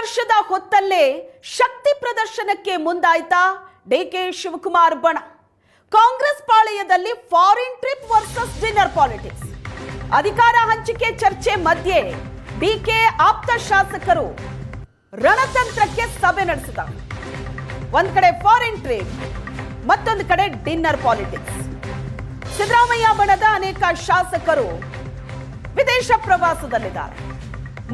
ಸಂಘರ್ಷದ ಹೊತ್ತಲ್ಲೇ ಶಕ್ತಿ ಪ್ರದರ್ಶನಕ್ಕೆ ಮುಂದಾಯ್ತಾ ಡಿಕೆ ಶಿವಕುಮಾರ್ ಬಣ. ಕಾಂಗ್ರೆಸ್ ಪಾಳೆಯದಲ್ಲಿ foreign trip versus dinner politics. ಅಧಿಕಾರ ಹಂಚಿಕೆ ಚರ್ಚೆ ಮಧ್ಯೆ ಡಿಕೆ ಆಪ್ತ ಶಾಸಕರು ರಣತಂತ್ರಕ್ಕೆ ಸಭೆ ನಡೆಸಿದ್ದಾರೆ. ಒಂದ್ ಕಡೆ ಫಾರಿನ್ ಟ್ರಿಪ್, ಮತ್ತೊಂದು ಕಡೆ ಡಿನ್ನರ್ ಪಾಲಿಟಿಕ್ಸ್. ಸಿದ್ದರಾಮಯ್ಯ ಬಣದ ಅನೇಕ ಶಾಸಕರು ವಿದೇಶ ಪ್ರವಾಸದಲ್ಲಿದ್ದಾರೆ.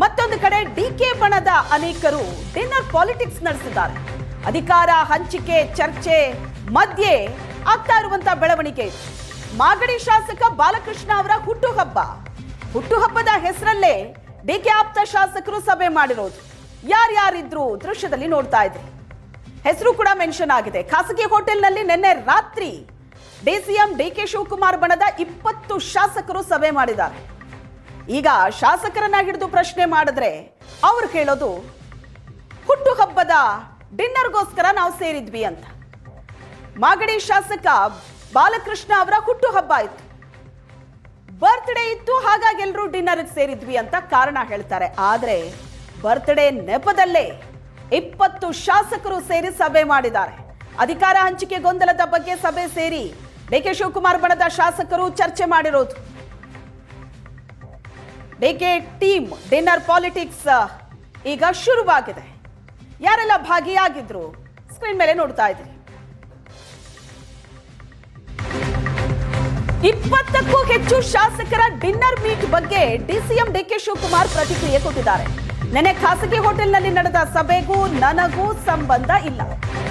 ಮತ್ತೊಂದು ಕಡೆ ಡಿಕೆ ಬಣದ ಅನೇಕರು ಡಿನ್ನರ್ ಪಾಲಿಟಿಕ್ಸ್ ನಡೆಸಿದ್ದಾರೆ. ಅಧಿಕಾರ ಹಂಚಿಕೆ ಚರ್ಚೆ ಮಧ್ಯೆ ಆಗ್ತಾ ಇರುವಂತಹ ಬೆಳವಣಿಗೆ. ಮಾಗಡಿ ಶಾಸಕ ಬಾಲಕೃಷ್ಣ ಅವರ ಹುಟ್ಟುಹಬ್ಬದ ಹೆಸರಲ್ಲೇ ಡಿಕೆ ಆಪ್ತ ಶಾಸಕರು ಸಭೆ ಮಾಡಿರೋದು. ಯಾರ್ಯಾರಿದ್ರು ದೃಶ್ಯದಲ್ಲಿ ನೋಡ್ತಾ ಇದ್ರಿ. ಹೆಸರು ಕೂಡ ಮೆನ್ಷನ್ ಆಗಿದೆ. ಖಾಸಗಿ ಹೋಟೆಲ್ನಲ್ಲಿ ನಿನ್ನೆ ರಾತ್ರಿ ಡಿಸಿಎಂ ಡಿಕೆ ಶಿವಕುಮಾರ್ ಬಣದ 20 ಶಾಸಕರು ಸಭೆ ಮಾಡಿದ್ದಾರೆ. ಈಗ ಶಾಸಕರನ್ನ ಹಿಡಿದು ಪ್ರಶ್ನೆ ಮಾಡಿದ್ರೆ ಅವ್ರು ಹೇಳೋದು ಹುಟ್ಟುಹಬ್ಬದ ಡಿನ್ನರ್ಗೋಸ್ಕರ ನಾವು ಸೇರಿದ್ವಿ ಅಂತ. ಮಾಗಡಿ ಶಾಸಕ ಬಾಲಕೃಷ್ಣ ಅವರ ಹುಟ್ಟುಹಬ್ಬ ಇತ್ತು, ಬರ್ತ್ಡೇ ಇತ್ತು, ಹಾಗಾಗಿ ಎಲ್ಲರೂ ಡಿನ್ನರ್ಗೆ ಸೇರಿದ್ವಿ ಅಂತ ಕಾರಣ ಹೇಳ್ತಾರೆ. ಆದ್ರೆ ಬರ್ತ್ಡೇ ನೆಪದಲ್ಲೇ 20 ಶಾಸಕರು ಸೇರಿ ಸಭೆ ಮಾಡಿದ್ದಾರೆ. ಅಧಿಕಾರ ಹಂಚಿಕೆ ಗೊಂದಲದ ಬಗ್ಗೆ ಸಭೆ ಸೇರಿ ಡಿಕೆ ಶಿವಕುಮಾರ್ ಬಣದ ಶಾಸಕರು ಚರ್ಚೆ ಮಾಡಿರೋದು. ಡಿಕೆ ಟೀಮ್ ಡಿನ್ನರ್ ಪಾಲಿಟಿಕ್ಸ್ ಈಗ ಶುರುವಾಗಿದೆ. ಯಾರೆಲ್ಲ ಭಾಗಿಯಾಗಿದ್ರು ಸ್ಕ್ರೀನ್ ಮೇಲೆ ನೋಡ್ತಾ ಇದ್ರಿ. 20ಕ್ಕೂ ಹೆಚ್ಚು ಶಾಸಕರ ಡಿನ್ನರ್ ಮೀಟ್ ಬಗ್ಗೆ ಡಿಸಿಎಂ ಡಿಕೆ ಶಿವಕುಮಾರ್ ಪ್ರತಿಕ್ರಿಯೆ ಕೊಟ್ಟಿದ್ದಾರೆ. ನೆನೆ ಖಾಸಗಿ ಹೋಟೆಲ್ನಲ್ಲಿ ನಡೆದ ಸಭೆಗೂ ನನಗೂ ಸಂಬಂಧ ಇಲ್ಲ,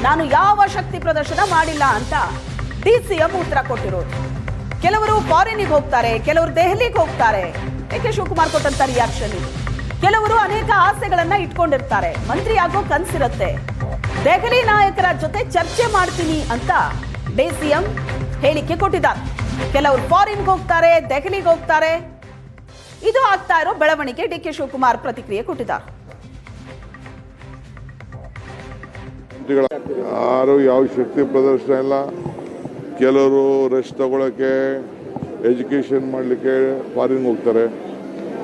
ನಾನು ಯಾವ ಶಕ್ತಿ ಪ್ರದರ್ಶನ ಮಾಡಿಲ್ಲ ಅಂತ ಡಿಸಿಎಂ ಉತ್ತರ ಕೊಟ್ಟಿರೋದು. ಕೆಲವರು ಫಾರಿನ್ಗೆ ಹೋಗ್ತಾರೆ, ಕೆಲವರು ದೆಹಲಿಗೆ ಹೋಗ್ತಾರೆ. ಡಿಕೆ ಶಿವಕುಮಾರ್ ಕೊಟ್ಟಂತ ರಿಯಾಕ್ಷನ್ ಇದು. ಕೆಲವರು ಅನೇಕ ಆಸೆಗಳನ್ನ ಇಟ್ಕೊಂಡಿರ್ತಾರೆ, ಮಂತ್ರಿ ಆಗೋ ಕನ್ಸಿರುತ್ತೆ, ದೆಹಲಿ ನಾಯಕರ ಜೊತೆ ಚರ್ಚೆ ಮಾಡ್ತೀನಿ ಅಂತ ಡಿಸಿಎಂ ಹೇಳಿಕೆ ಕೊಟ್ಟಿದ್ದಾರೆ. ಕೆಲವರು ಫಾರಿನ್ಗೆ ಹೋಗ್ತಾರೆ, ದೆಹಲಿಗೆ ಹೋಗ್ತಾರೆ. ಇದು ಆಗ್ತಾ ಇರೋ ಬೆಳವಣಿಗೆ. ಡಿಕೆ ಶಿವಕುಮಾರ್ ಪ್ರತಿಕ್ರಿಯೆ ಕೊಟ್ಟಿದ್ದಾರೆ. ಯಾರು ಯಾವ ಶಕ್ತಿ ಪ್ರದರ್ಶನ ಇಲ್ಲ. ಕೆಲವರು ರೆಸ್ಟ್ ತಗೊಳಕ್ಕೆ, ಎಜುಕೇಷನ್ ಮಾಡಲಿಕ್ಕೆ ಫಾರಿನ್ಗೆ ಹೋಗ್ತಾರೆ,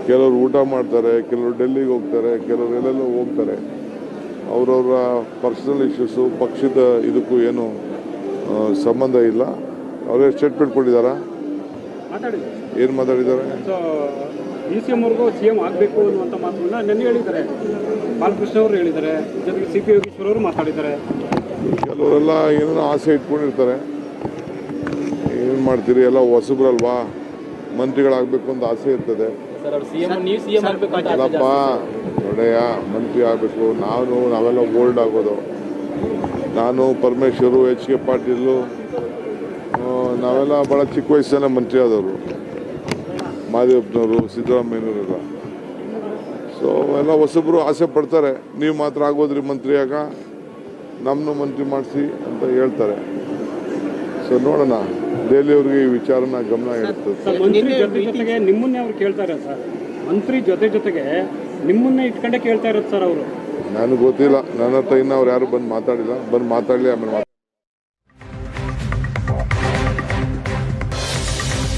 ಕೆಲವರು ಊಟ ಮಾಡ್ತಾರೆ, ಕೆಲವರು ಡೆಲ್ಲಿಗೆ ಹೋಗ್ತಾರೆ, ಕೆಲವರು ಎಲ್ಲೆಲ್ಲೋ ಹೋಗ್ತಾರೆ. ಅವರವರ ಪರ್ಸನಲ್ ಇಶ್ಯೂಸು ಪಕ್ಷದ ಇದಕ್ಕೂ ಏನು ಸಂಬಂಧ ಇಲ್ಲ. ಅವರೇ ಸ್ಟೇಟ್ಮೆಂಟ್ ಕೊಟ್ಟಿದ್ದಾರಾ? ಏನು ಮಾತಾಡಿದ್ದಾರೆ? ಡಿಸಿಎಂ ಅವ್ರಿಗೂ ಸಿಎಂ ಆಗಬೇಕು ಅನ್ನುವಂಥ ಮಾತನ್ನ ನೆನ್ನೆ ಹೇಳಿದ್ದಾರೆ. ಬಾಲಕೃಷ್ಣ ಅವರು ಹೇಳಿದ್ದಾರೆ, ಜೊತೆಗೆ ಸಿ ಪಿ ಯೋಗೇಶ್ವರ ಅವರು ಮಾತಾಡಿದ್ದಾರೆ. ಕೆಲವರೆಲ್ಲ ಏನೋ ಆಸೆ ಇಟ್ಕೊಂಡಿರ್ತಾರೆ. ಏನು ಮಾಡ್ತೀರಿ, ಎಲ್ಲ ಹೊಸಬ್ರಲ್ವಾ, ಮಂತ್ರಿಗಳಾಗಬೇಕು ಅಂತ ಆಸೆ ಇರ್ತದೆ. ಅಲ್ಲಪ್ಪ ನೋಡಯ್ಯ, ಮಂತ್ರಿ ಆಗಬೇಕು. ನಾವೆಲ್ಲ ಓಲ್ಡ್ ಆಗೋದು. ನಾನು, ಪರಮೇಶ್ವರು, ಎಚ್ ಕೆ ಪಾಟೀಲು, ನಾವೆಲ್ಲ ಭಾಳ ಚಿಕ್ಕ ವಯಸ್ಸಲ್ಲೇ ಮಂತ್ರಿ ಆದವರು. ಮಾದೇವಪ್ಪನವರು, ಸಿದ್ದರಾಮಯ್ಯನವರೆಲ್ಲ. ಸೊ ಎಲ್ಲ ಹೊಸಬ್ರು ಆಸೆ ಪಡ್ತಾರೆ. ನೀವು ಮಾತ್ರ ಆಗೋದ್ರಿ ಮಂತ್ರಿ ಆಗ, ನಮ್ಮನ್ನು ಮಂತ್ರಿ ಮಾಡಿಸಿ ಅಂತ ಹೇಳ್ತಾರೆ. ಸೊ ನೋಡೋಣ, ದೆಹಲಿಯವ್ರಿಗೆ ಈ ವಿಚಾರನ ಗಮನ ಇರ್ತದೆ. ಮಂತ್ರಿ ಜೊತೆಗೆ ನಿಮ್ಮನ್ನೇ ಅವ್ರು ಕೇಳ್ತಾರೆ ಸರ್. ಮಂತ್ರಿ ಜೊತೆಗೆ ನಿಮ್ಮನ್ನೇ ಇಟ್ಕೊಂಡೇ ಕೇಳ್ತಾ ಇರೋದು ಸರ್ ಅವರು. ನನಗೆ ಗೊತ್ತಿಲ್ಲ, ನನ್ನ ಹತ್ರ ಇನ್ನು ಅವ್ರು ಯಾರು ಬಂದು ಮಾತಾಡಿಲ್ಲ. ಬಂದು ಮಾತಾಡಲಿ, ಆಮೇಲೆ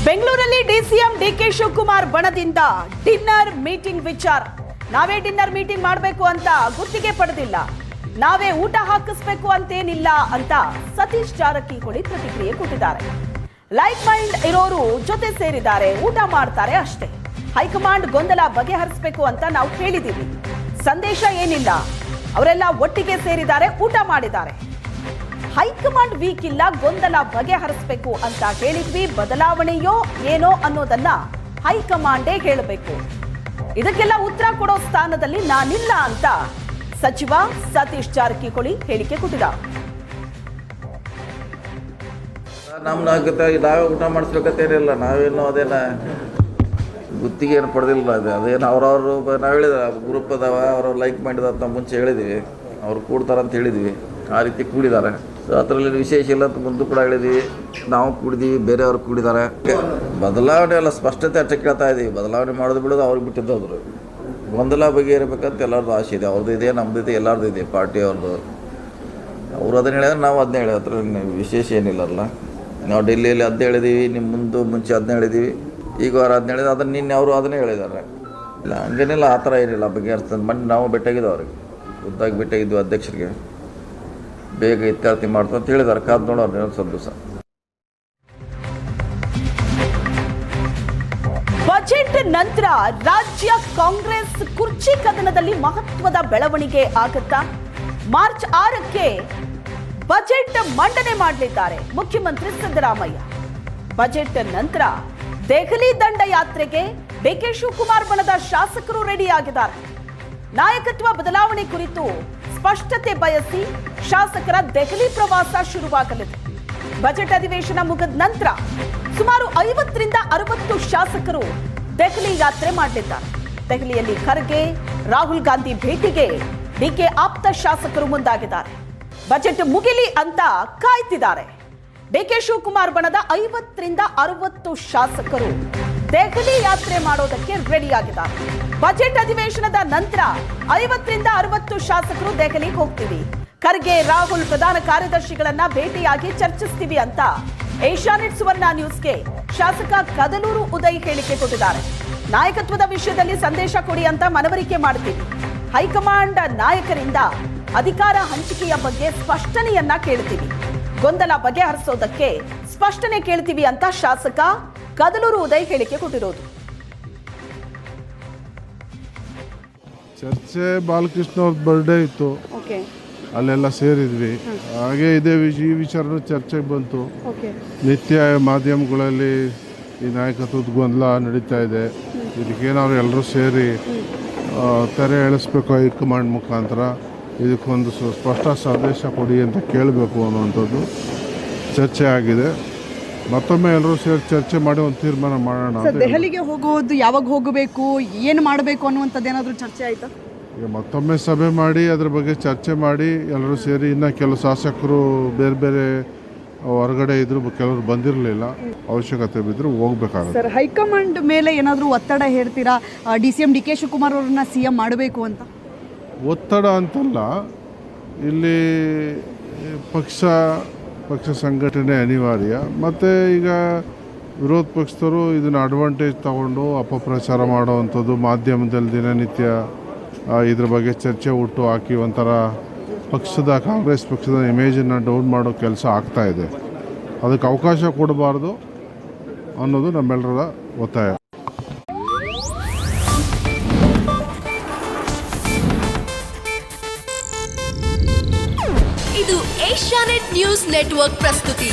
ಬೆಂಗಳೂರಲ್ಲಿ ಡಿಸಿಎಂ ಡಿಕೆ ಶಿವಕುಮಾರ್ ಬಣದಿಂದ ಡಿನ್ನರ್ ಮೀಟಿಂಗ್ ವಿಚಾರ. ನಾವೇ ಡಿನ್ನರ್ ಮೀಟಿಂಗ್ ಮಾಡಬೇಕು ಅಂತ ಗುತ್ತಿಗೆ ಪಡೆದಿಲ್ಲ, ನಾವೇ ಊಟ ಹಾಕಿಸ್ಬೇಕು ಅಂತೇನಿಲ್ಲ ಅಂತ ಸತೀಶ್ ಜಾರಕಿಹೊಳಿ ಪ್ರತಿಕ್ರಿಯೆ ಕೊಟ್ಟಿದ್ದಾರೆ. ಲೈಕ್ ಮೈಂಡ್ ಇರೋರು ಜೊತೆ ಸೇರಿದ್ದಾರೆ, ಊಟ ಮಾಡ್ತಾರೆ ಅಷ್ಟೇ. ಹೈಕಮಾಂಡ್ ಗೊಂದಲ ಬಗೆಹರಿಸಬೇಕು ಅಂತ ನಾವು ಹೇಳಿದ್ದೀವಿ, ಸಂದೇಶ ಏನಿಲ್ಲ. ಅವರೆಲ್ಲ ಒಟ್ಟಿಗೆ ಸೇರಿದ್ದಾರೆ, ಊಟ ಮಾಡಿದ್ದಾರೆ. ಹೈಕಮಾಂಡ್ ವೀಕ್ ಇಲ್ಲ, ಗೊಂದಲ ಬಗೆಹರಿಸಬೇಕು ಅಂತ ಹೇಳಿದ್ವಿ. ಬದಲಾವಣೆಯೋ ಏನೋ ಅನ್ನೋದನ್ನ ಹೈಕಮಾಂಡೇ ಹೇಳಬೇಕು. ಇದಕ್ಕೆಲ್ಲ ಉತ್ತರ ಕೊಡೋ ಸ್ಥಾನದಲ್ಲಿ ನಾನಿಲ್ಲ ಅಂತ ಸಚಿವ ಸತೀಶ್ ಜಾರಕಿಹೊಳಿ ಹೇಳಿಕೆ ಕೊಟ್ಟಿದ್ದಾರೆ. ನಾವೇ ಊಟ ಮಾಡಿಸ್ಬೇಕಂತೇನಿಲ್ಲ, ನಾವೇನು ಅದೇನ ಗುತ್ತಿಗೆ ಏನು ಪಡೆದಿಲ್ಲ. ಅದೇನು ಅವ್ರವ್ರು ನಾವು ಹೇಳಿದ್ರೆ ಗ್ರೂಪ್ ಅದಾವ, ಅವರು ಲೈಕ್ ಮಾಡಿದಂತ ಮುಂಚೆ ಹೇಳಿದ್ವಿ, ಅವ್ರು ಕೂಡ್ತಾರಂತ ಹೇಳಿದ್ವಿ. ಆ ರೀತಿ ಕೂಡಿದ್ದಾರೆ. ಸೊ ಅದರಲ್ಲಿ ವಿಶೇಷ ಇಲ್ಲ ಅಂತ ಮುಂದೆ ಕೂಡ ಹೇಳಿದ್ವಿ. ನಾವು ಕೂಡಿದ್ದೀವಿ, ಬೇರೆಯವರು ಕೂಡಿದ್ದಾರೆ. ಬದಲಾವಣೆ ಎಲ್ಲ ಸ್ಪಷ್ಟತೆ ಅಷ್ಟೇ ಕೇಳ್ತಾ ಇದ್ದೀವಿ. ಬದಲಾವಣೆ ಮಾಡೋದು ಬಿಡೋದು ಅವ್ರಿಗೆ ಬಿಟ್ಟಿದ್ದವ್ರು. ಗೊಂದಲ ಬಗೆಯಿರಬೇಕಂತ ಎಲ್ಲರದ್ದು ಆಸೆ ಇದೆ. ಅವ್ರದ್ದು ಇದೆ, ನಮ್ಮದು ಇದೆ, ಎಲ್ಲರದ್ದು ಇದೆ, ಪಾರ್ಟಿಯವ್ರದ್ದು. ಅವರು ಅದನ್ನು ಹೇಳಿದ್ರೆ ನಾವು ಅದನ್ನೇ ಹೇಳಿ, ಅದ್ರ ವಿಶೇಷ ಏನಿಲ್ಲಲ್ಲ. ನಾವು ಡೆಲ್ಲಿಯಲ್ಲಿ ಅದನ್ನೇ ಹೇಳಿದ್ದೀವಿ, ನಿಮ್ಮ ಮುಂಚೆ ಅದನ್ನೇ ಹೇಳಿದ್ದೀವಿ, ಈಗ ಅವ್ರು ಅದನ್ನ ಹೇಳಿದ್ರೆ ಅದನ್ನು ನಿನ್ನೆ ಅವರು ಅದನ್ನೇ ಹೇಳಿದ್ದಾರೆ. ಇಲ್ಲ ಹಂಗೇನಿಲ್ಲ, ಆ ಥರ ಏನಿಲ್ಲ ಬಗೆಹರಿಸ್ತಂದು. ಮೊನ್ನೆ ನಾವು ಭೇಟಿಯಾಗಿದ್ದು ಅವ್ರಿಗೆ. ಖುದ್ದಾಗಿ ಭೇಟಿಯಾಗಿದ್ವಿ ಅಧ್ಯಕ್ಷರಿಗೆ, ಬೇಗ ಇತ್ಯರ್ಥ ಮಾಡ್ತು ಅಂತ ಹೇಳಿದ್ದಾರೆ. ಕಾದು ನೋಡೋರು ಇನ್ನೊಂದು ಸ್ವಲ್ಪ ದಿವಸ. ಬಜೆಟ್ ನಂತರ ರಾಜ್ಯ ಕಾಂಗ್ರೆಸ್ ಕುರ್ಚಿ ಕದನದಲ್ಲಿ ಮಹತ್ವದ ಬೆಳವಣಿಗೆ ಆಗುತ್ತಾ? ಮಾರ್ಚ್ 6ಕ್ಕೆ ಬಜೆಟ್ ಮಂಡನೆ ಮಾಡಲಿದ್ದಾರೆ ಮುಖ್ಯಮಂತ್ರಿ ಸಿದ್ದರಾಮಯ್ಯ. ಬಜೆಟ್ ನಂತರ ದೆಹಲಿ ದಂಡಯಾತ್ರೆಗೆ ಡಿಕೆ ಶಿವಕುಮಾರ್ ಬಣದ ಶಾಸಕರು ರೆಡಿಯಾಗಿದ್ದಾರೆ. ನಾಯಕತ್ವ ಬದಲಾವಣೆ ಕುರಿತು ಸ್ಪಷ್ಟತೆ ಬಯಸಿ ಶಾಸಕರ ದೆಹಲಿ ಪ್ರವಾಸ ಶುರುವಾಗಲಿದೆ. ಬಜೆಟ್ ಅಧಿವೇಶನ ಮುಗಿದ ನಂತರ ಸುಮಾರು 50ರಿಂದ 60 ಶಾಸಕರು ದೆಹಲಿ ಯಾತ್ರೆ ಮಾಡಲಿದ್ದಾರೆ. ದೆಹಲಿಯಲ್ಲಿ ಖರ್ಗೆ, ರಾಹುಲ್ ಗಾಂಧಿ ಭೇಟಿಗೆ ಡಿಕೆ ಆಪ್ತ ಶಾಸಕರು ಮುಂದಾಗಿದ್ದಾರೆ. ಬಜೆಟ್ ಮುಗಿಲಿ ಅಂತ ಕಾಯ್ತಿದ್ದಾರೆ. ಡಿಕೆ ಶಿವಕುಮಾರ್ ಬಣದ 50ರಿಂದ 60 ಶಾಸಕರು ದೆಹಲಿ ಯಾತ್ರೆ ಮಾಡೋದಕ್ಕೆ ರೆಡಿಯಾಗಿದ್ದಾರೆ. ಬಜೆಟ್ ಅಧಿವೇಶನದ ನಂತರ 50ರಿಂದ 60 ಶಾಸಕರು ದೆಹಲಿಗೆ ಹೋಗ್ತೀವಿ, ಖರ್ಗೆ, ರಾಹುಲ್ ಪ್ರಧಾನ ಕಾರ್ಯದರ್ಶಿಗಳನ್ನ ಭೇಟಿಯಾಗಿ ಚರ್ಚಿಸ್ತೀವಿ ಅಂತ ಏಷ್ಯಾನೆಟ್ ಸುವರ್ಣ ನ್ಯೂಸ್ಗೆ ಶಾಸಕ ಕದಲೂರು ಉದಯ್ ಹೇಳಿಕೆ ಕೊಟ್ಟಿದ್ದಾರೆ. ನಾಯಕತ್ವದ ವಿಷಯದಲ್ಲಿ ಸಂದೇಶ ಕೊಡಿ ಅಂತ ಮನವರಿಕೆ ಮಾಡ್ತೀವಿ. ಹೈಕಮಾಂಡ್ ನಾಯಕರಿಂದ ಅಧಿಕಾರ ಹಂಚಿಕೆಯ ಬಗ್ಗೆ ಸ್ಪಷ್ಟನೆಯನ್ನ ಕೇಳ್ತೀವಿ. ಗೊಂದಲ ಬಗೆಹರಿಸೋದಕ್ಕೆ ಸ್ಪಷ್ಟನೆ ಕೇಳ್ತೀವಿ ಅಂತ ಶಾಸಕ ಕದಲೂರು ಉದಯ್ ಹೇಳಿಕೆ ಕೊಟ್ಟಿರೋದು. ಚರ್ಚೆ ಬಾಲಕೃಷ್ಣ ಅವ್ರ ಬರ್ಡೇ ಇತ್ತು, ಅಲ್ಲೆಲ್ಲ ಸೇರಿದ್ವಿ. ಹಾಗೆ ಈ ವಿಚಾರನೂ ಚರ್ಚೆಗೆ ಬಂತು. ನಿತ್ಯ ಮಾಧ್ಯಮಗಳಲ್ಲಿ ಈ ನಾಯಕತ್ವದ ಗೊಂದಲ ನಡೀತಾ ಇದೆ, ಇದಕ್ಕೇನಾದ್ರು ಎಲ್ಲರೂ ಸೇರಿ ತೆರೆ ಎಳಿಸ್ಬೇಕು ಹೈಕಮಾಂಡ್ ಮುಖಾಂತರ, ಇದಕ್ಕೊಂದು ಸ್ಪಷ್ಟ ಸಂದೇಶ ಕೊಡಿ ಅಂತ ಕೇಳಬೇಕು ಅನ್ನುವಂಥದ್ದು ಚರ್ಚೆ ಆಗಿದೆ. ಮತ್ತೊಮ್ಮೆ ಎಲ್ಲರೂ ಸೇರಿ ಚರ್ಚೆ ಮಾಡಿ ಒಂದು ತೀರ್ಮಾನ ಮಾಡೋಣ. ದೆಹಲಿಗೆ ಹೋಗೋದು ಯಾವಾಗ ಹೋಗಬೇಕು, ಏನು ಮಾಡಬೇಕು ಅನ್ನುವಂಥದ್ದು ಏನಾದರೂ ಚರ್ಚೆ ಆಯಿತಾ? ಈಗ ಮತ್ತೊಮ್ಮೆ ಸಭೆ ಮಾಡಿ ಅದ್ರ ಬಗ್ಗೆ ಚರ್ಚೆ ಮಾಡಿ ಎಲ್ಲರೂ ಸೇರಿ, ಇನ್ನು ಕೆಲವು ಶಾಸಕರು ಬೇರೆ ಬೇರೆ ಹೊರಗಡೆ ಇದ್ರು, ಕೆಲವರು ಬಂದಿರಲಿಲ್ಲ, ಅವಶ್ಯಕತೆ ಬಿದ್ದರೆ ಹೋಗ್ಬೇಕಾಗುತ್ತೆ. ಸರ್, ಹೈಕಮಾಂಡ್ ಮೇಲೆ ಏನಾದರೂ ಒತ್ತಡ ಹೇರ್ತೀರಾ, DCM ಡಿ ಕೆ ಶಿವಕುಮಾರ್ ಅವ್ರನ್ನ CM ಮಾಡಬೇಕು ಅಂತ? ಒತ್ತಡ ಅಂತಲ್ಲ, ಇಲ್ಲಿ ಪಕ್ಷ ಸಂಘಟನೆ ಅನಿವಾರ್ಯ. ಮತ್ತು ಈಗ ವಿರೋಧ ಪಕ್ಷದವರು ಇದನ್ನು ಅಡ್ವಾಂಟೇಜ್ ತಗೊಂಡು ಅಪಪ್ರಚಾರ ಮಾಡೋವಂಥದ್ದು, ಮಾಧ್ಯಮದಲ್ಲಿ ದಿನನಿತ್ಯ ಇದ್ರ ಬಗ್ಗೆ ಚರ್ಚೆ ಹುಟ್ಟು ಹಾಕಿ ಒಂಥರ ಕಾಂಗ್ರೆಸ್ ಪಕ್ಷದ ಇಮೇಜನ್ನು ಡೌನ್ ಮಾಡೋ ಕೆಲಸ ಆಗ್ತಾಯಿದೆ. ಅದಕ್ಕೆ ಅವಕಾಶ ಕೊಡಬಾರ್ದು ಅನ್ನೋದು ನಮ್ಮೆಲ್ಲರ ಒತ್ತಾಯ. ಇದು ಏಷ್ಯಾನೆಟ್ ನ್ಯೂಸ್ ನೆಟ್ವರ್ಕ್ ಪ್ರಸ್ತುತಿ.